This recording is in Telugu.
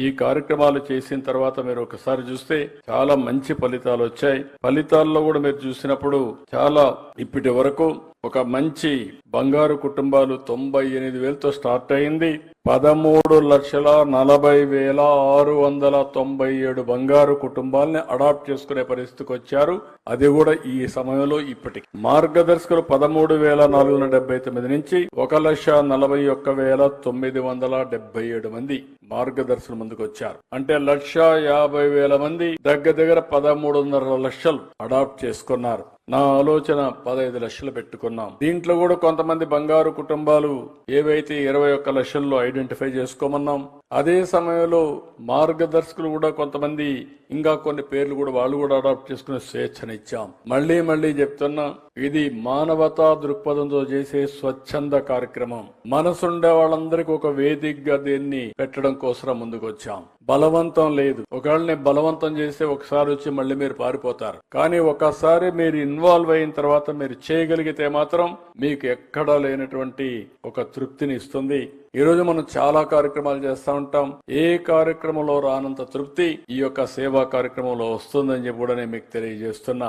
ఈ కార్యక్రమాలు చేసిన తర్వాత మీరు ఒకసారి చూస్తే చాలా మంచి ఫలితాలు వచ్చాయి. ఫలితాల్లో కూడా మీరు చూసినప్పుడు చాలా ఇప్పటి వరకు ఒక మంచి బంగారు కుటుంబాలు 98,000తో స్టార్ట్ అయింది. 13,40,697 బంగారు కుటుంబాలని అడాప్ట్ చేసుకునే పరిస్థితికి వచ్చారు. అది కూడా ఈ సమయంలో ఇప్పటికి మార్గదర్శకులు 13,479 నుంచి 1,41,977 మంది మార్గదర్శకులు ముందుకు వచ్చారు. అంటే 1,50,000 మంది దగ్గర 13.5 లక్షలు అడాప్ట్ చేసుకున్నారు. నా ఆలోచన 15 లక్షలు పెట్టుకున్నాం. దీంట్లో కూడా కొంతమంది బంగారు కుటుంబాలు ఏవైతే 21 లక్షల్లో ఐడెంటిఫై చేసుకోమన్నాం. అదే సమయంలో మార్గదర్శకులు కూడా కొంతమంది ఇంకా కొన్ని పేర్లు కూడా వాళ్ళు కూడా అడాప్ట్ చేసుకునే స్వేచ్ఛనిచ్చాం. మళ్లీ చెప్తున్నా, ఇది మానవతా దృక్పథంతో చేసే స్వచ్ఛంద కార్యక్రమం. మనసుండే వాళ్ళందరికీ ఒక వేదికగా దీన్ని పెట్టడం కోసం ముందుకు వచ్చాం. బలవంతం లేదు. ఒకవేళ బలవంతం చేస్తే ఒకసారి వచ్చి మళ్ళీ మీరు పారిపోతారు. కానీ ఒకసారి మీరు ఇన్వాల్వ్ అయిన తర్వాత మీరు చేయగలిగితే మాత్రం మీకు ఎక్కడా లేనటువంటి ఒక తృప్తిని ఇస్తుంది. ఈ రోజు మనం చాలా కార్యక్రమాలు చేస్తా ఉంటాం. ఏ కార్యక్రమంలో రానంత తృప్తి ఈ యొక్క సేవా కార్యక్రమంలో వస్తుందని చెప్పి కూడా నేను మీకు తెలియజేస్తున్నా.